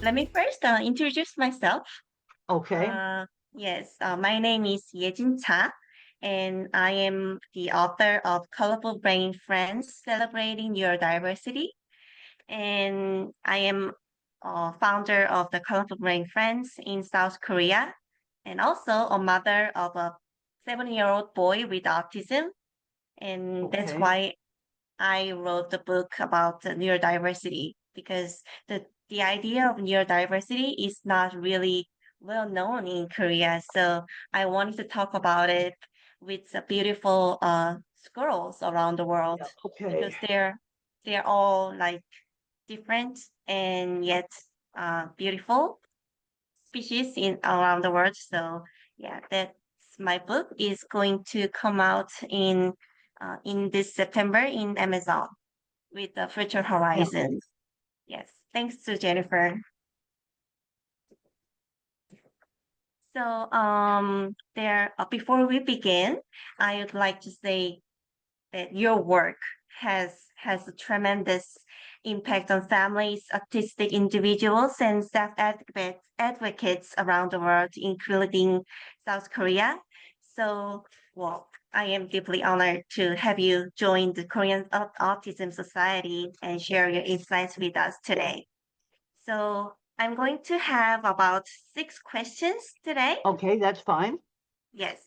let me first introduce myself. Okay. Yes, my name is Yejin Cha, and I am the author of Colorful Brain Friends Celebrating Neurodiversity. And I am founder of the Colorful Brain Friends in South Korea, and also a mother of a 7-year-old boy with autism. And that's Okay. why I wrote the book about the neurodiversity because the idea of neurodiversity is not really well known in Korea. So I wanted to talk about it with the beautiful squirrels around the world Yeah. Okay. because they're all like different and yet beautiful species in around the world. So yeah, that's my book is going to come out in this September in Amazon with the Future Yeah. Horizons. Yes, thanks to Jennifer. So there before we begin, I would like to say that your work has a tremendous impact on families, autistic individuals, and staff advocates around the world, including South Korea. So, well, I am deeply honored to have you join the Korean Autism Society and share your insights with us today. So, I'm going to have about 6 questions today. Okay, that's fine. Yes.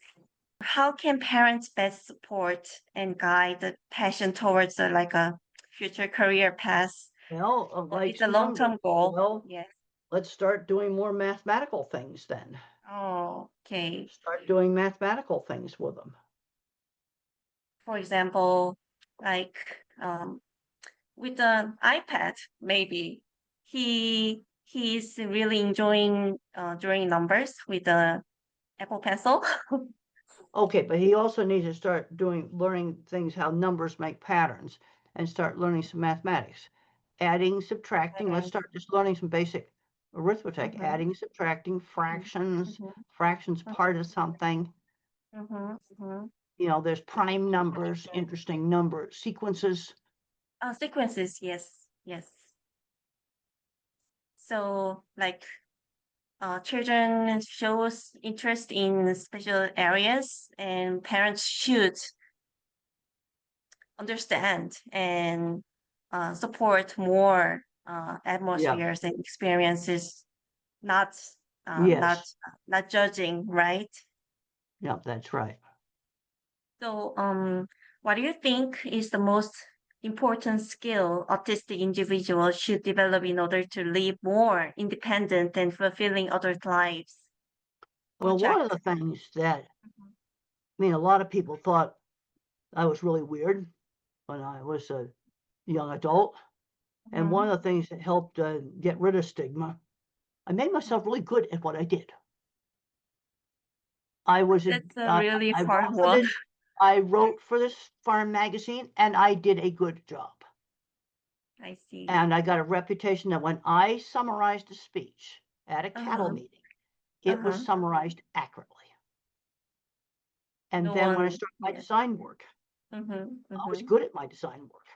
How can parents best support and guide the passion towards a future career path? Well, Well, it's life's a younger. long-term goal. Well, Yes. let's start doing more mathematical things then. Oh, okay. Start doing mathematical things with them. For example, like with the iPad, maybe he's really enjoying drawing numbers with the Apple Pencil. Okay, but he also needs to start learning things, how numbers make patterns, and start learning some mathematics. Adding, subtracting, let's start just learning some basic arithmetic, Mhm, adding, subtracting, fractions, mhm, fractions part of something. mhm, mhm. There's prime numbers, interesting number sequences. Sequences, yes, yes. So like children shows interest in special areas and parents should understand and support more Yeah, atmospheres and experiences, not uh, not yes, not judging, right? yeah, that's right. So what do you think is the most important skill autistic individuals should develop in order to live more independent and fulfilling adult lives? Well, one of Project. the things that, Mhm, a lot of people thought I was really weird when I was a young adult. And one mhm. of the things that helped get rid of stigma, I made myself really good at what I did. I was a, That's a really I hard wrote for one. this farm magazine, and I did a good job. I see. And I got a reputation that when I summarized a speech at a cattle Uh-huh. meeting, it was Uh-huh. summarized accurately. And No then when I one. started my Yes. design work, Mm-hmm. I was Mm-hmm. good at my design work.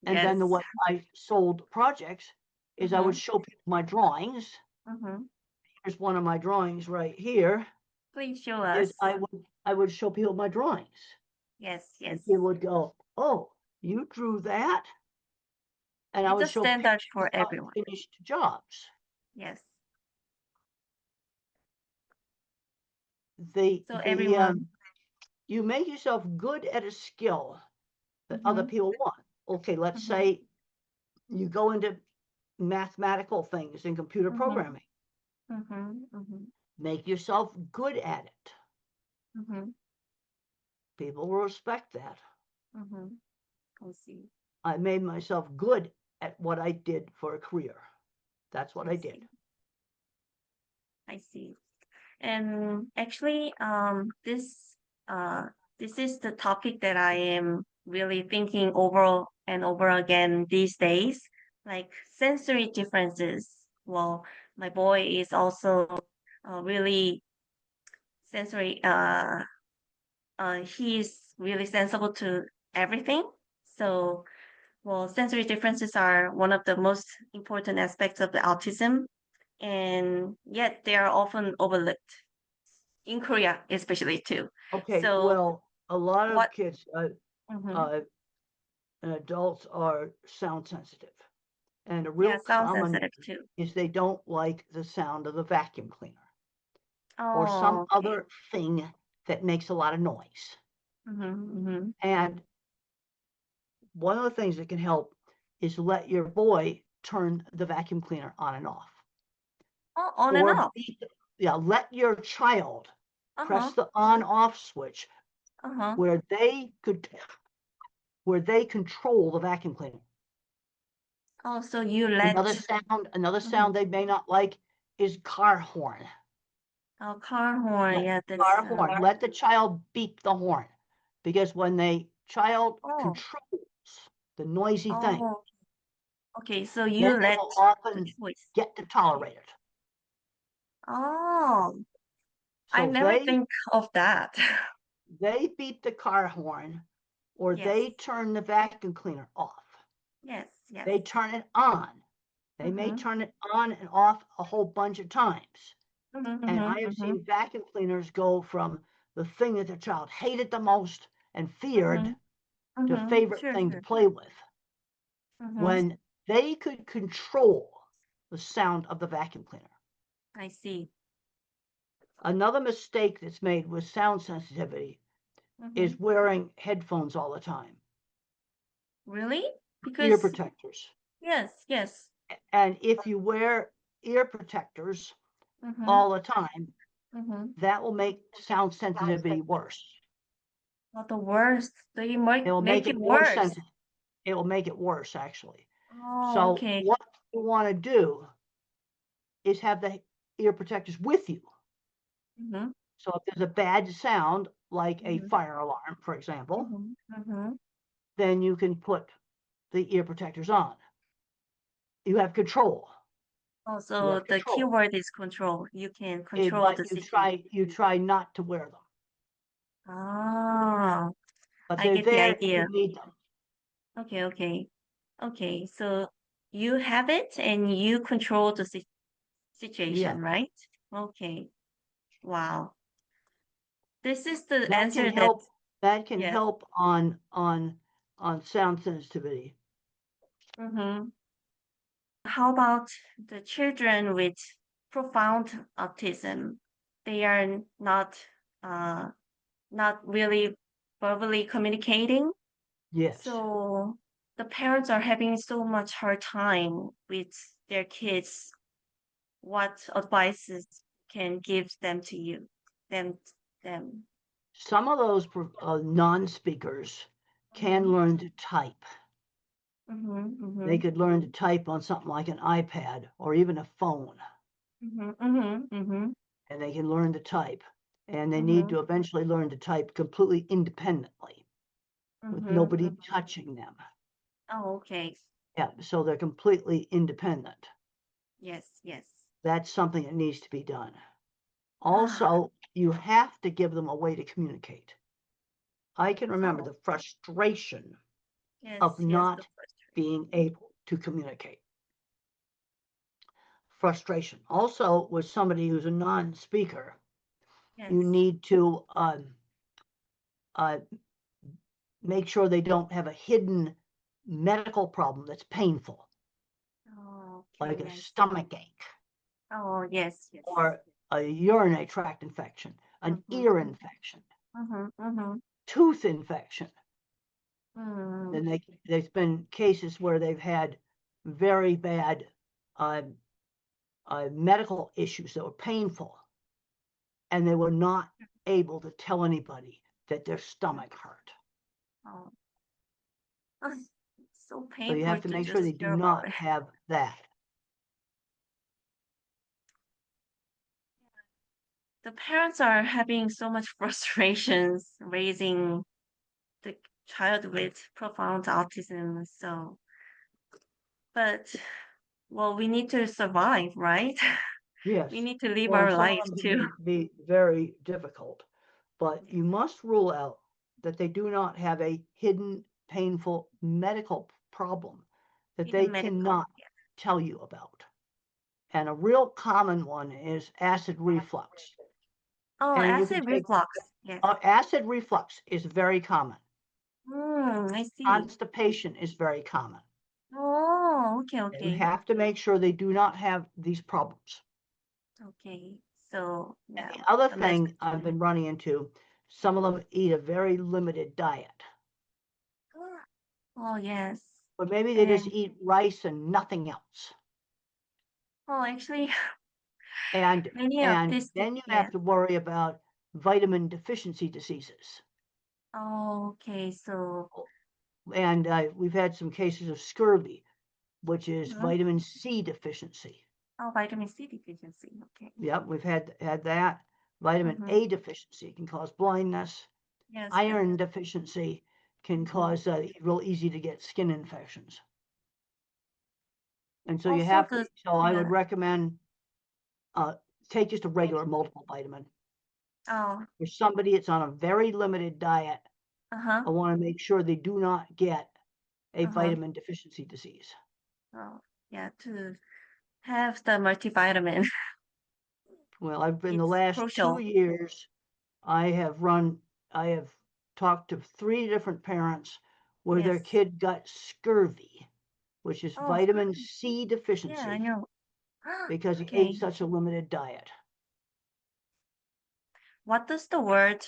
And then the Yes. way I sold projects is I would Mm-hmm. show people my drawings. Mm-hmm. Here's one of my drawings right here. Please show Is us. I would show people my drawings, Yes. and Yes. people would go, "Oh, you drew that?" And I It's would a show standard pictures for of everyone. finished jobs. Yes. The So the everyone. You make yourself good at a skill that other Mm-hmm. people want. Okay, let's Mm-hmm. say you go into mathematical things in computer Mm-hmm. programming. Mm-hmm. Mm-hmm. Make yourself good at it. Mm-hmm. People will respect that. Mm-hmm. I see. I made myself good at what I did for a career. That's what I I did. see. I see. And actually, uh, this is the topic that I am really thinking over and over again these days, like sensory differences. Well, my boy is also really sensory. He's really sensible to everything. So, well, sensory differences are one of the most important aspects of the autism. and yet they are often overlooked in Korea, especially too. Okay, So well, a lot of what? kids Mhm. uh, and adults are sound sensitive. And a Yeah, real sound common sensitive too. is they don't like the sound of the vacuum cleaner or some Oh, okay. other thing that makes a lot of noise. Mm-hmm. And one of the things that can help is let your boy turn the vacuum cleaner on and off. Oh, on and Or off. let your child Uh-huh. press the on-off switch Uh-huh. where they control the vacuum cleaner. Oh, so you Another let sound they may not like is car horn. car horn. Yeah, that's Car horn. Let the child beep the horn, because when the child oh, controls the noisy thing, oh, okay. So then you they let will the often choice. get to Okay. tolerate it. Oh, I So never think of that. they beep the car horn, or Yes. they turn the vacuum cleaner off. Yes. Yes. They turn it on. They may Mm-hmm. turn it on and off a whole bunch of times. Mm-hmm. And I have Mm-hmm. seen vacuum cleaners go from the thing that the child hated the most and feared Mm-hmm. to Mm-hmm. favorite Sure, thing to sure. play with. Mm-hmm. When they could control the sound of the vacuum cleaner. I see. Another mistake that's made with sound sensitivity Mm-hmm. is wearing headphones all the time, Really? ear Because protectors. yes, yes. And if you wear ear protectors Mm-hmm. all the time, Mm-hmm. that will make sound sensitivity worse. Not the worst. They It will make make it it more worse. sensitive. It will make it worse, actually. Oh, So okay. what you want to do is have the ear protectors with you. Mm-hmm. So if there's a bad sound, like a Mm-hmm. fire alarm, for example, Mm-hmm. Mm-hmm. then you can put the ear protectors on. You have control. Oh, You so have the control. keyword is control. You can control But the situation. you try not to wear them. Ah, But I they're get the there if idea. you need them. Okay, okay. Okay, so you have it and you control the Yeah. situation, right? Okay. Wow. This is the That can answer that, help yes. on sound sensitivity. Mm-hmm. How about the children with profound autism? They are uh not really verbally communicating. Yes. So the parents are having so much hard time with their kids. What advices can give them to you? Them them. Some of those non-speakers can Mm-hmm. learn to type. Mm-hmm. They Mm-hmm. could learn to type on something like an iPad or even a phone, Mm-hmm. Mm-hmm. Mm-hmm. and they can learn to type. And they need Mm-hmm. to eventually learn to type completely independently with nobody Mm-hmm. touching them. Oh, okay. Yeah, so they're completely independent. Yes, yes. That's something that needs to be done. Ah, Also, you have to give them a way to communicate. I can remember oh, the frustration yes, of yes, the not being frustration. able to communicate. Frustration. Also, with somebody who's a non-speaker, you Yes. need to uh, make sure they don't have a hidden medical problem that's painful, Oh, like okay, a I see. stomach ache Oh, yes, yes. or a urinary tract infection, an Mm-hmm. ear infection, Mm-hmm. Mm-hmm. tooth infection. Mm. And there's been cases where they've had very bad uh, medical issues that were painful, and they were not able to tell anybody that their stomach hurt. Oh, it's so So you painful have to to make sure just they do hear about not it. have that. The parents are having so much frustrations raising the child with profound autism. So, but well, we need to survive, right? Yes. We need to live Well, and our some of life them can too. be very difficult, but Yes. you must rule out that they do not have a hidden, painful medical problem that they Hidden medical. cannot tell you about. And a real common one is acid reflux. Oh, And you can acid take reflux. Yes. acid reflux is very common. I see. Constipation is very common. Oh, okay, And you okay. have to make sure they do not have these problems. Okay. So, And yeah, the other the thing message. I've been running into, some of them eat a very limited diet. Oh, yes. But maybe they just And, eat rice and nothing else. oh, actually, And many and autistic, then you yeah. have to worry about vitamin deficiency diseases. Oh, okay. So, And we've had some cases of scurvy, which is mhm. vitamin C deficiency. Oh, vitamin C deficiency. Okay. Yep, we've had that. Vitamin Mhm. A deficiency can cause blindness. Yes. Iron deficiency can Mhm. cause real easy to get skin infections. And so you Also, have to, the so I yeah. would recommend take just a regular multiple vitamin. Oh, For somebody that's on a very limited diet, uh-huh. I want to make sure they do not get a Uh-huh. vitamin deficiency disease. Oh, yeah, to have the multivitamin. Well, I've been the It's last 2 crucial. years, I have talked to 3 different parents where their Yes. kid got scurvy, which is Oh, vitamin scurvy. C Yeah, I deficiency know. because he Okay. ate such a limited diet. What does the word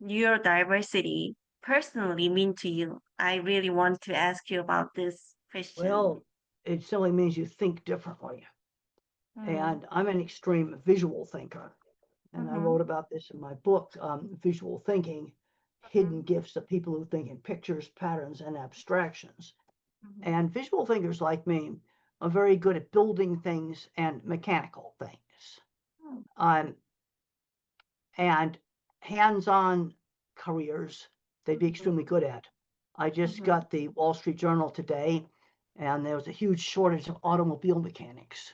neurodiversity personally mean to you? I really want to ask you about this question. Well, it simply means you think differently. Mm, And I'm an extreme visual thinker. And I mhm, wrote about this in my book, Visual Thinking, Hidden mhm, Gifts of People Who Think in Pictures, Patterns, and Abstractions. mhm. And visual thinkers like me are very good at building things and mechanical things. Mm, And hands-on careers, they'd be mhm, extremely good at. I just mhm, got the Wall Street Journal today, and there was a huge shortage of automobile mechanics.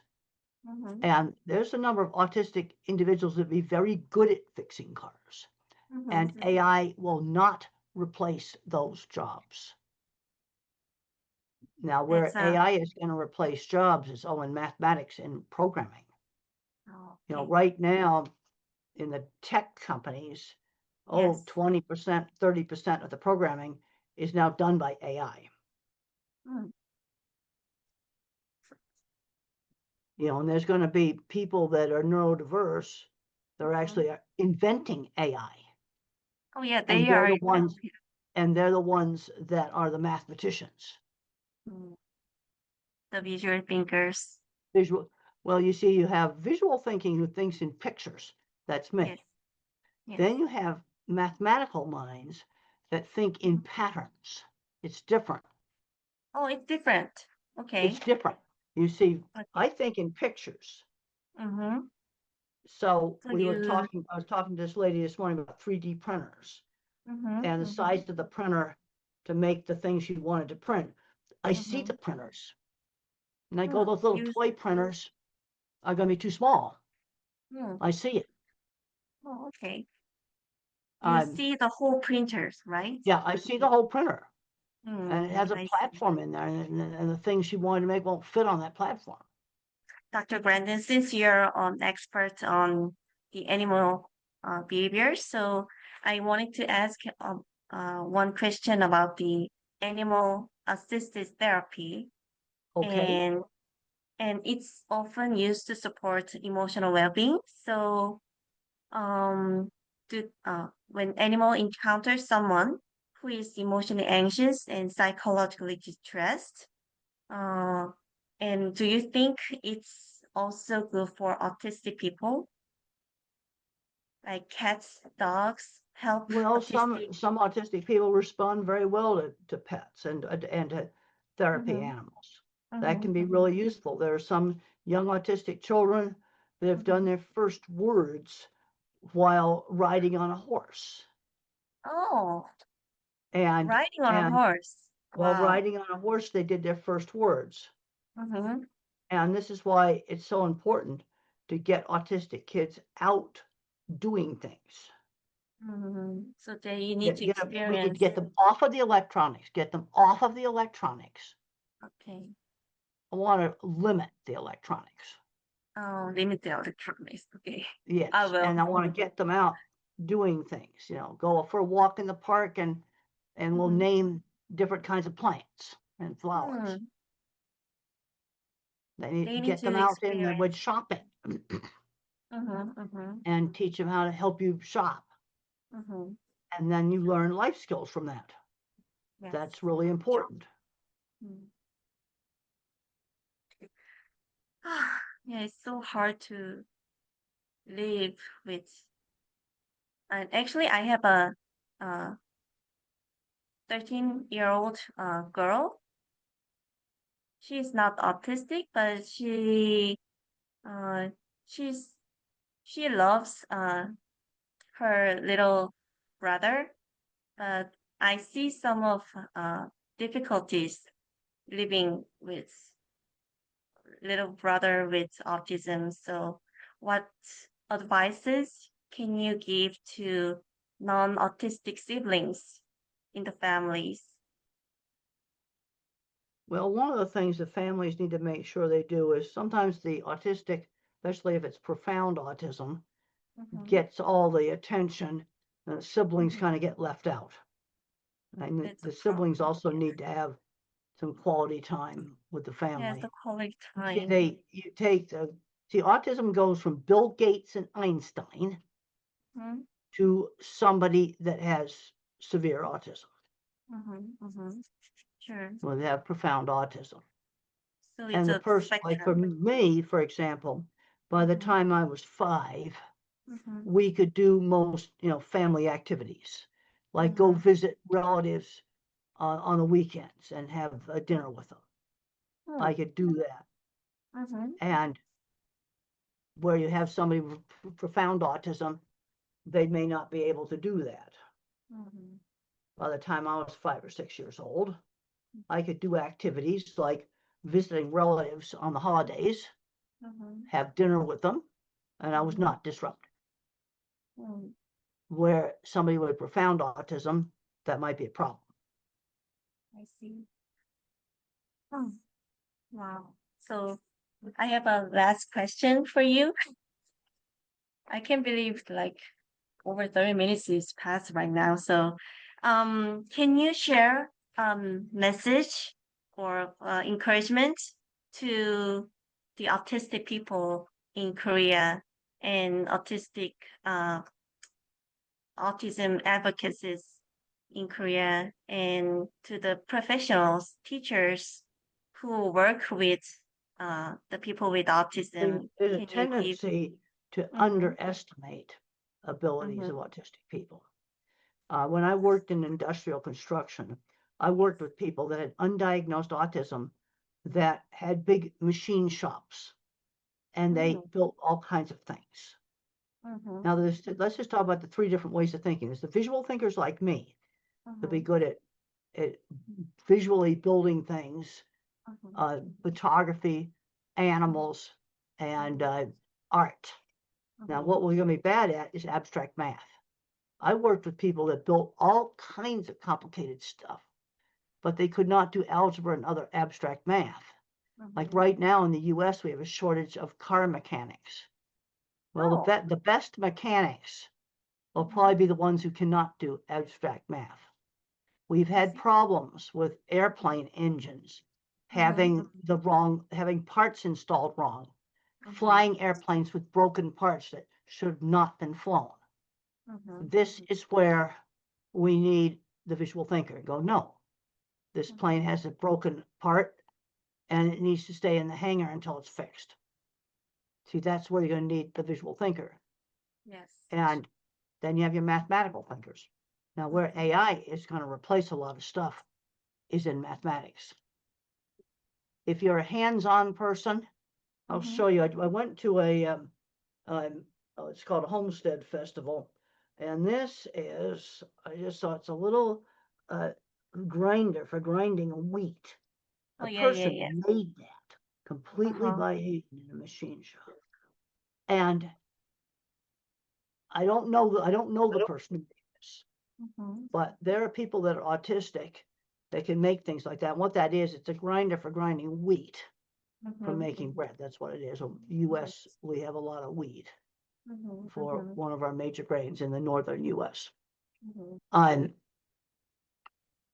mhm, And there's a number of autistic individuals that be very good at fixing cars. And mhm. AI will not replace those jobs. Now, where That's AI is going to replace jobs is in mathematics and programming. You know, okay. right now in the tech companies, Yes. 20%, 30% of the programming is now done by AI. Mm, You know, and there's going to be people that are neurodiverse that are mhm. actually inventing AI. Oh, yeah, And they are. they're the ones that are the mathematicians. Mm, the visual thinkers. Visual. Well, you see, you have visual thinking who thinks in pictures. That's me. Yes. Yes. Then you have mathematical minds that think in Mhm. patterns. It's different. Oh, it's different. Okay. It's different. You see, Okay. I think in pictures. Mm-hmm. So So I you. was talking to this lady this morning about 3D printers Mm-hmm. and the Mm-hmm. size of the printer to make the things she wanted to print. I see Mm-hmm. the printers and I go, those little You. toy printers are going to be too small. Mm. I see it. Oh, okay. You Um, see the whole printers, right? yeah, I see the whole printer and it has a I see. platform in there and the things she wanted to make won't fit on that platform. Dr. Brandon, since you're an expert on the animal behavior, so I wanted to ask one question about the animal assisted therapy, Okay. and it's often used to support emotional well-being. So, when animal encounters someone who is emotionally anxious and psychologically distressed, uh, and do you think it's also good for autistic people? Like cats, dogs help Well, autistic. some autistic people respond very well to pets and to therapy Mm-hmm, animals. That mm-hmm, can be really useful. There are some young autistic children that have done mm-hmm. their first words while riding on a horse. Oh, And riding on a and horse. while Wow. riding on a horse, they did their first words. Mm-hmm, And this is why it's so important to get autistic kids out doing things. mm-hmm. So they need to We need to experience. get them off of the electronics, get them off of the electronics. Okay. I want to limit the electronics. Oh, limited electronics. Okay. Yes, I will. and I want to get them out doing things, go for a walk in the park and we'll Mhm. name different kinds of plants and flowers. Hmm. They need They to need get to them out in the wood experience. shopping Mm-hmm. and teach them how to help you shop. Mm-hmm. And then you learn life skills from that. Yes. That's really important. Mm. Yeah, it's so hard to live with. And actually, I have a 13-year-old girl. She's not autistic, but uh she's she loves her little brother. But I see some of difficulties living with little brother with autism. So, what advices can you give to non-autistic siblings in the families? Well, one of the things that families need to make sure they do is sometimes the autistic, especially if it's profound autism, Mhm. gets all the attention, and the siblings Mhm. kind of get left out. And That's a the siblings problem. also need to have some quality time with the Yes, the family. quality See, time. you take autism goes from Bill Gates and Einstein Mm-hmm. to somebody that has severe autism, Mm-hmm. Sure. or they have profound autism. So it's And the a person, like for spectrum. me, for example, by the Mm-hmm. time I was 5, Mm-hmm. we could do most, family activities, like go Mm-hmm. visit relatives on the weekends and have a dinner with them. I could do that. Mm-hmm. And where you have somebody with profound autism, they may not be able to do that. Mm-hmm. By the time I was 5 or 6 years old, I could do activities like visiting relatives on the holidays, Mm-hmm. have dinner with them, and I was Mm-hmm. not disrupted. Mm, Where somebody with profound autism, that might be a problem. I see. Oh, wow. So I have a last question for you. I can't believe like over 30 minutes is past right now. So, can you share message or encouragement to the autistic people in Korea and autism advocacies in Korea and to the professionals, teachers who work with the people with autism? There's a Can you give? tendency to Mm-hmm. underestimate abilities of Mm-hmm. autistic people. When I worked in industrial construction, I worked with people that had undiagnosed autism that had big machine shops and they built all kinds of things. Mm-hmm. Now, let's just talk about the 3 different ways of thinking. There's the visual thinkers like me to be Mm-hmm. good at visually building things, Mm-hmm. photography, animals, and art. Now, what we're going to be bad at is abstract math. I worked with people that built all kinds of complicated stuff, but they could not do algebra and other abstract math. Like Mm-hmm. right now in the US, we have a shortage of car mechanics. Well, Oh. the best mechanics will Mhm. probably be the ones who cannot do abstract math. We've I had see. problems with airplane engines having having parts installed wrong, flying airplanes with broken parts that should have not been flown. This is where we need the visual thinker. Go, no, this plane has a broken part and it needs to stay in the hangar until it's fixed. See, that's where you're going to need the visual thinker. Yes. And then you have your mathematical thinkers. Now, where AI is going to replace a lot of stuff is in mathematics. If you're a hands-on person, I'll show you. I went to it's called a Homestead Festival, and this is, I just saw it's a little grinder for grinding wheat. Oh A yeah, yeah, person yeah. made that completely Uh-huh. by hand in a machine shop, and I don't know the person who did this, Mm-hmm. but there are people that are autistic that can make things like that. And what that is, it's a grinder for grinding wheat. from making bread. That's what it is. In the U.S., we have a lot of wheat for one of our major grains in the northern U.S.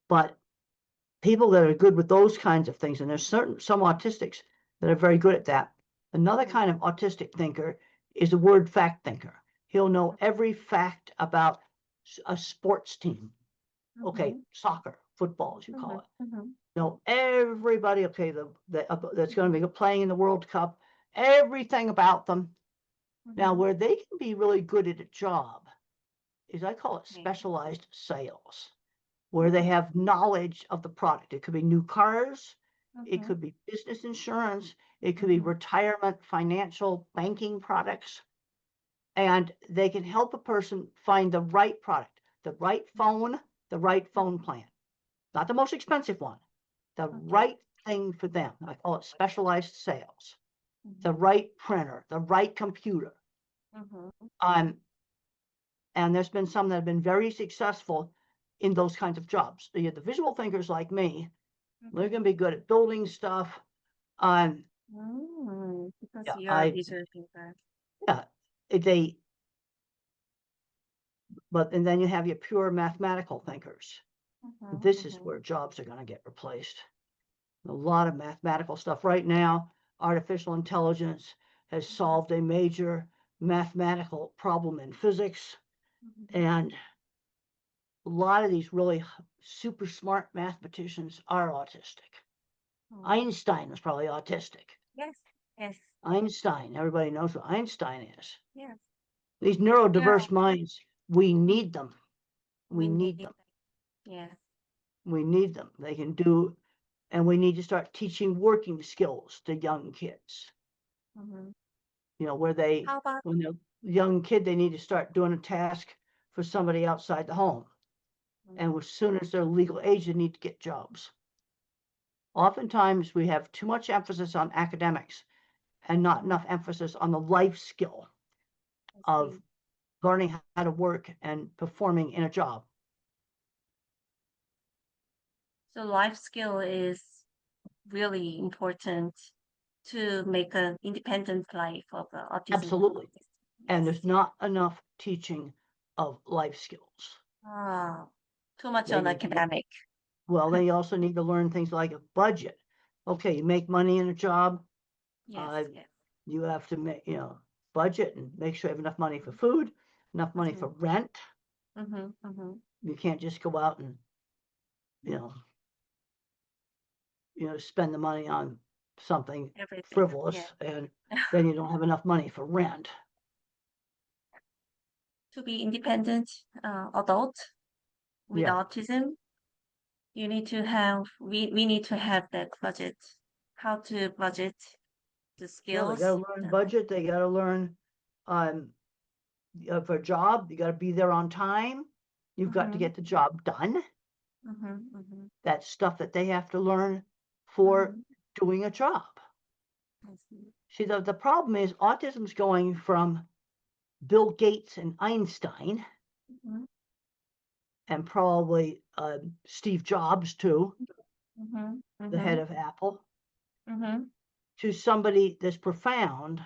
But people that are good with those kinds of things, and there's some autistics that are very good at that. Another kind of autistic thinker is a word fact thinker. He'll know every fact about a sports team. Okay, soccer, football, as you call it. Know everybody, okay, that's going to be playing in the World Cup, everything about them. Now, where they can be really good at a job is, I call it specialized sales, where they have knowledge of the product. It could be new cars, it could be business insurance, it could be retirement, financial, banking products, and they can help a person find the right product, the right phone plan, not the most expensive one, the right thing for them. I call it specialized sales, the right printer, the right computer. And there's been some that have been very successful in those kinds of jobs. So you have the visual thinkers like me, they're going to be good at building stuff. Because Yeah, you're a visual thinker. Yeah, and then you have your pure mathematical thinkers. This is where jobs are going to get replaced. A lot of mathematical stuff right now. Artificial intelligence has solved a major mathematical problem in physics, and a lot of these really super smart mathematicians are autistic. Einstein was probably autistic. Yes. Einstein, everybody knows what Einstein is. Yes. These neurodiverse minds, we need them. We need them. Yes. We need them. They can do, and we need to start teaching working skills to young kids. You know, when they're a young kid, they need to start doing a task for somebody outside the home. And as soon as they're legal age, they need to get jobs. Oftentimes, we have too much emphasis on academics and not enough emphasis on the life skill of learning how to work and performing in a job. So life skill is really important to make an independent life of the autism. Absolutely. And there's not enough teaching of life skills. Too much on academic. Well, they also need to learn things like a budget. Okay, you make money in a job. Yes. You have to make, budget and make sure you have enough money for food, enough money for rent. You can't just go out and, spend the money on something frivolous, and then you don't have enough money for rent. To be independent adult with autism, you need to have, we need to have that budget. How to budget the skills. They got to learn budget. They got to learn for a job. You got to be there on time. You've got to get the job done. That's stuff that they have to learn for doing a job. See, the problem is autism's going from Bill Gates and Einstein, and probably Steve Jobs too, the head of Apple, to somebody that's profound,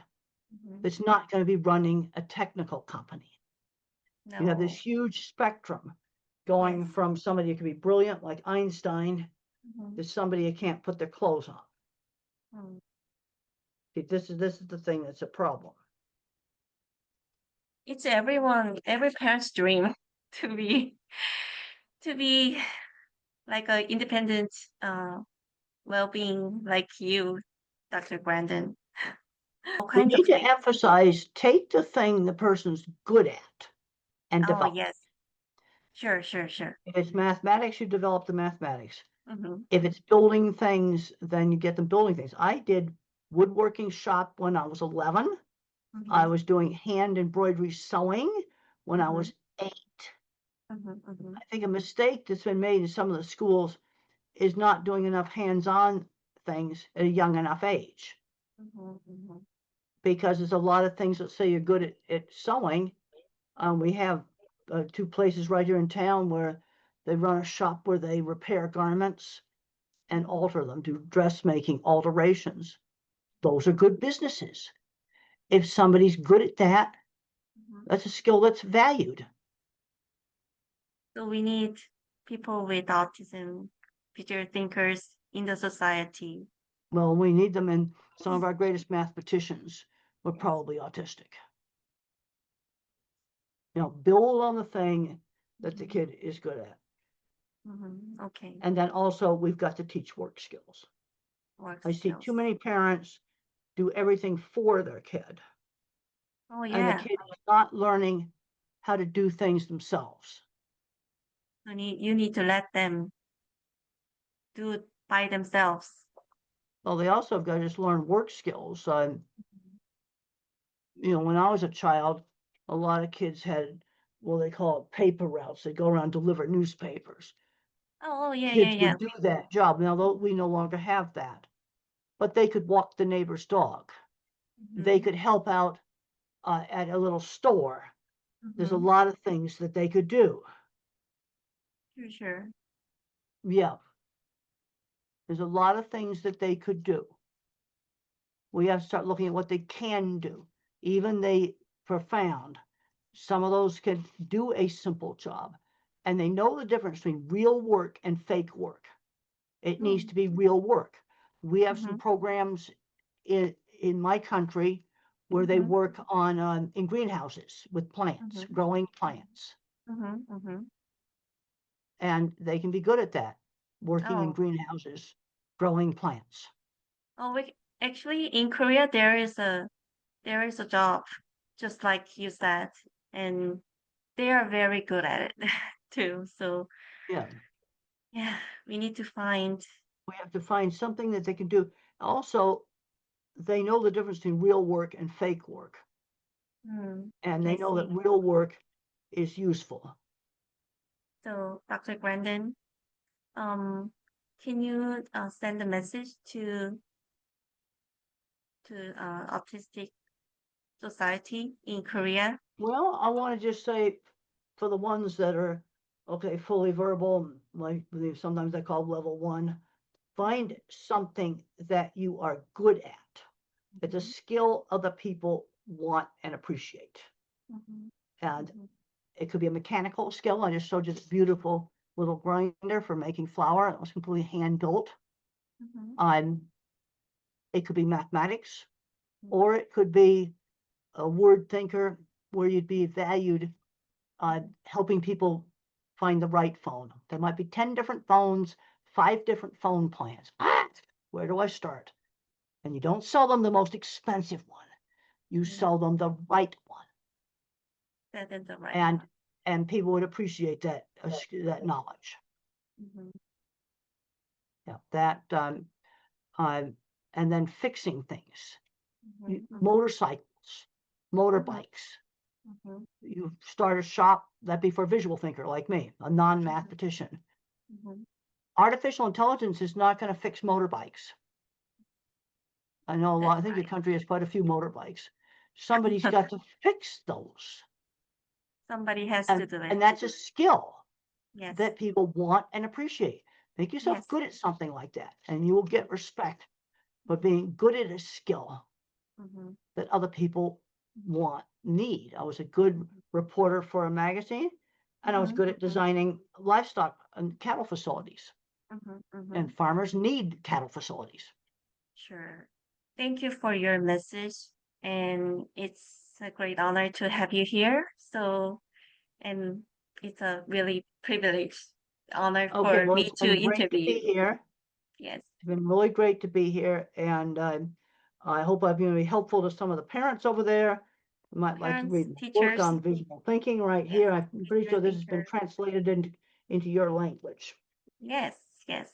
that's not going to be running a technical company. No. You have this huge spectrum going from somebody who can be brilliant like Einstein to somebody who can't put their clothes on. This is the thing that's a problem. It's every parent's dream to be like an independent well-being like you, Dr. Brandon. We need to emphasize, take the thing the person's good at and develop. Oh, yes. Sure. If it's mathematics, you develop the mathematics. If it's building things, then you get them building things. I did woodworking shop when I was 11. I was doing hand embroidery sewing when I was 8. I think a mistake that's been made in some of the schools is not doing enough hands-on things at a young enough age. Because there's a lot of things that say you're good at sewing. We have 2 places right here in town where they run a shop where they repair garments and alter them, do dressmaking alterations. those are good businesses. If somebody's good at that, that's a skill that's valued. So we need people with autism, future thinkers in the society. Well, we need them, and some of our greatest mathematicians were Yes. probably autistic. Build on the thing that the kid is good at. Okay. And then also we've got to teach work skills. Work I see skills. too many parents do everything for their kid. Oh And the yeah. kid is not learning how to do things themselves. You need to let them do it by themselves. Well, they also have got to just learn work skills. When I was a child, a lot of kids had, well, they call it paper routes. They go around deliver newspapers. Oh yeah, Kids yeah. would do that job. Now, we no longer have that. But they could walk the neighbor's dog. They could help out at a little store. There's a lot of things that they could do. Sure. Yeah. There's a lot of things that they could do. We have to start looking at what they can do. Even they profound. Some of those can do a simple job. And they know the difference between real work and fake work. It needs to be real work. We have some programs in my country where they work on in greenhouses with plants, growing plants. And they can be good at that, working in greenhouses, growing plants. Oh, actually, in Korea there is a job, just like you said, and they are very good at it too. So Yeah, we need to find. we have to find something that they can do. Also, they know the difference between real work and fake work. And they I know that see. real work is useful. So, Dr. Brandon, can you send a message to autistic society in Korea? Well, I want to just say for the ones that are, fully verbal, like sometimes they call level 1, find something that you are good at. It's a skill other people want and appreciate. And it could be a mechanical skill. I just showed you this beautiful little grinder for making flour. It was completely hand built. It could be mathematics, or it could be a word thinker where you'd be valued helping people find the right phone. There might be 10 different phones, 5 different phone plans. Where do I start? And you don't sell them the most expensive one. You sell them the right one. That is the right one. And people would appreciate that knowledge. Yeah, that and then fixing things. Motorcycles, motorbikes. You start a shop, that'd be for a visual thinker like me, a non-mathematician. Artificial intelligence is not going to fix motorbikes. I know I think your country has quite a few motorbikes. Somebody's got to fix those. Somebody has to do it. And that's a skill Yes. that people want and appreciate. Make yourself good at something like that, and you will get respect for being good at a skill that other people need. I was a good reporter for a magazine, and I was good at designing livestock and cattle facilities. And farmers need cattle facilities. Sure. Thank you for your message, and it's a great honor to have you here. So, and it's a really privileged honor for me It's to been great interview to be you. here. Yes. It's been really great to be here, and I hope I've been helpful to some of the parents over there who might like to read Parents, my book teachers. on visual thinking right here. I'm pretty sure this has been translated into your language. Yes, yes.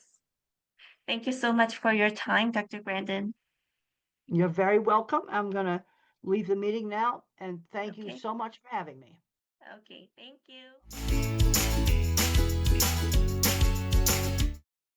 Thank you so much for your time, Dr. Brandon. You're very welcome. I'm going to leave the meeting now, and thank you so much for having me. Okay, thank you.